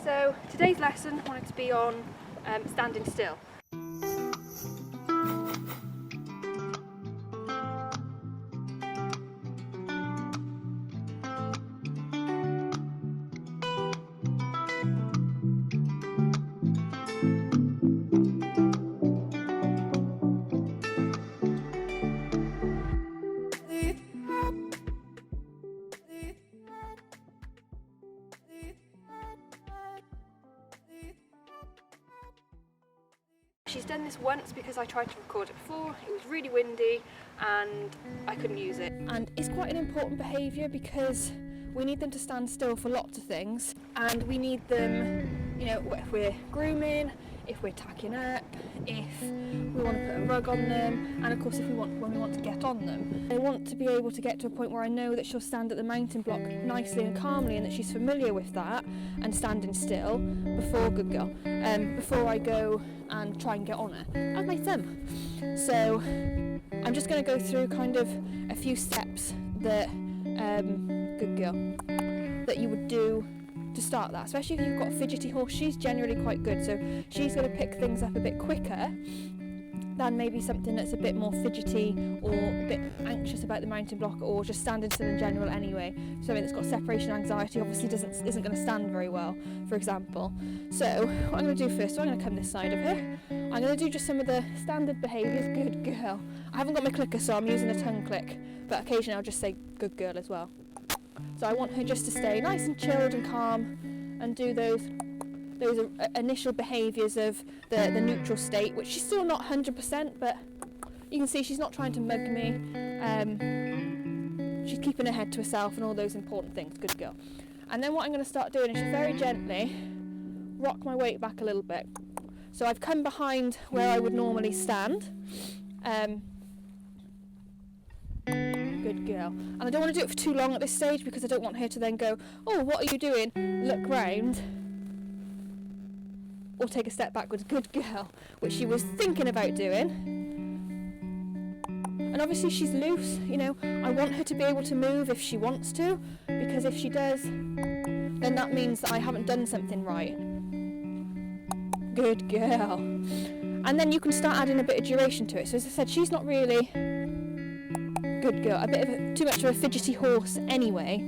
So today's lesson wanted to be on standing still. She's done this once because I tried to record it before, it was really windy and I couldn't use it. And it's quite an important behaviour because we need them to stand still for lots of things, and we need them, you know, if we're grooming, if we're tacking up, if we want to put a rug on them, and of course when we want to get on them. I want to be able to get to a point where I know that she'll stand at the mounting block nicely and calmly and that she's familiar with that and standing still before, good girl, before I go and try and get on her. That's my thumb. So I'm just going to go through kind of a few steps that, good girl, that you would do to start that, especially if you've got a fidgety horse. She's generally quite good, so she's going to pick things up a bit quicker than maybe something that's a bit more fidgety or a bit anxious about the mounting block or just standing still in general anyway. Something that's got separation anxiety obviously isn't going to stand very well, for example. So what I'm going to do first, so I'm going to come this side of her. I'm going to do just some of the standard behaviours. Good girl. I haven't got my clicker, so I'm using a tongue click, but occasionally I'll just say good girl as well. So I want her just to stay nice and chilled and calm and do those initial behaviours of the neutral state, which she's still not 100%, but you can see she's not trying to mug me. She's keeping her head to herself and all those important things. Good girl. And then what I'm going to start doing is just very gently rock my weight back a little bit. So I've come behind where I would normally stand. Good girl. And I don't want to do it for too long at this stage because I don't want her to then go, oh, what are you doing? Look round. Or take a step backwards. Good girl. Which she was thinking about doing. And obviously she's loose, you know. I want her to be able to move if she wants to, because if she does, then that means that I haven't done something right. Good girl. And then you can start adding a bit of duration to it. So as I said, she's not really, good girl, a bit of too much of a fidgety horse anyway.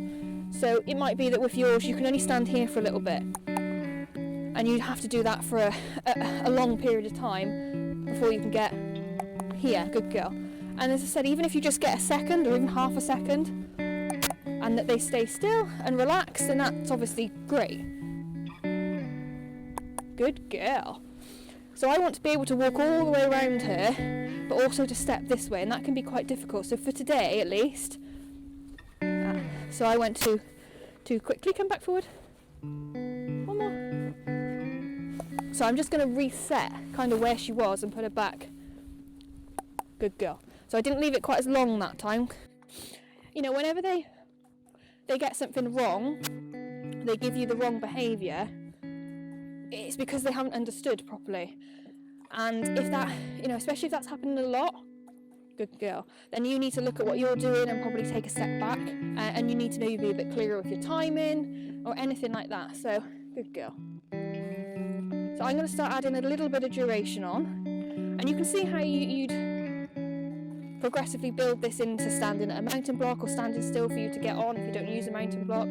So it might be that with yours you can only stand here for a little bit. And you have to do that for a long period of time before you can get here. Good girl. And as I said, even if you just get a second or even half a second and that they stay still and relax, then that's obviously great. Good girl. So I want to be able to walk all the way around her, but also to step this way, and that can be quite difficult. So for today at least, so I went to quickly come back forward. One more. So I'm just going to reset kind of where she was and put her back. Good girl. So I didn't leave it quite as long that time. You know, whenever they get something wrong, they give you the wrong behaviour, it's because they haven't understood properly. And if that, you know, especially if that's happening a lot, good girl, then you need to look at what you're doing and probably take a step back, and you need to maybe be a bit clearer with your timing or anything like that. So good girl. So I'm going to start adding a little bit of duration on, and you can see how you'd progressively build this into standing at a mounting block or standing still for you to get on if you don't use a mounting block.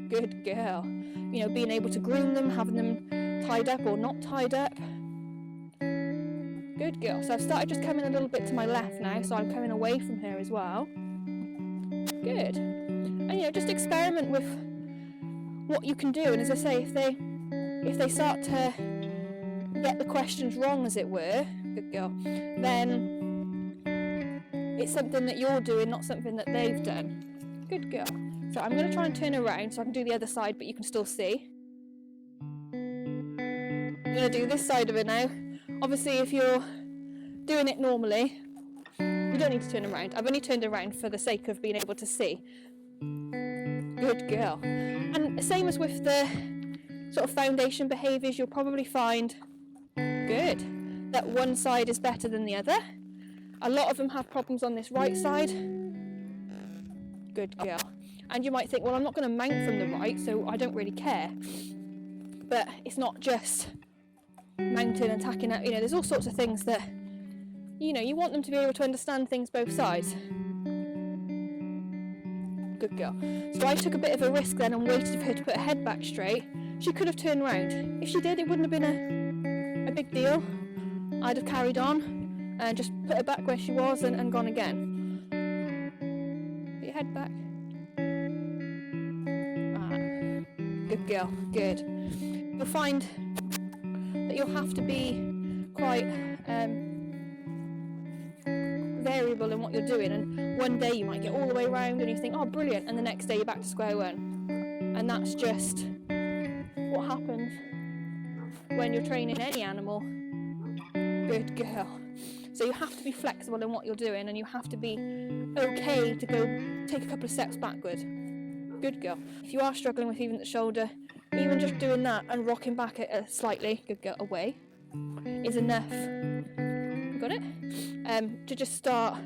Good girl. You know, being able to groom them, having them tied up or not tied up. Good girl. So I've started just coming a little bit to my left now, so I'm coming away from her as well. Good. And you know, just experiment with what you can do. And as I say, if they start to get the questions wrong, as it were, good girl, then it's something that you're doing, not something that they've done. Good girl. So I'm going to try and turn around so I can do the other side, but you can still see. I'm going to do this side of it now. Obviously, if you're doing it normally, you don't need to turn around. I've only turned around for the sake of being able to see. Good girl. And same as with the sort of foundation behaviours, you'll probably find, good, that one side is better than the other. A lot of them have problems on this right side. Good girl. And you might think, well, I'm not going to mount from the right, so I don't really care. But it's not just mounting and tacking out, you know, there's all sorts of things that, you know, you want them to be able to understand things both sides. Good girl. So I took a bit of a risk then and waited for her to put her head back straight. She could have turned round. If she did, it wouldn't have been a big deal. I'd have carried on and just put her back where she was and gone again. Put your head back. Good girl, good. You'll find that you'll have to be quite variable in what you're doing, and one day you might get all the way around and you think, oh brilliant, and the next day you're back to square one. And that's just what happens when you're training any animal. Good girl. So you have to be flexible in what you're doing, and you have to be okay to go take a couple of steps backward. Good girl. If you are struggling with even the shoulder, even just doing that and rocking back it slightly, good girl, away, is enough. Got it? To just start,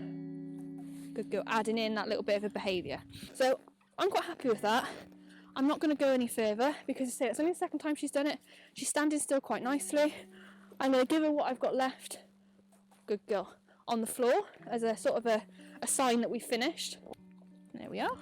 good girl, adding in that little bit of a behaviour. So I'm quite happy with that. I'm not going to go any further because I say it's only the second time she's done it. She's standing still quite nicely. I'm going to give her what I've got left, good girl, on the floor as a sort of a sign that we've finished. There we are.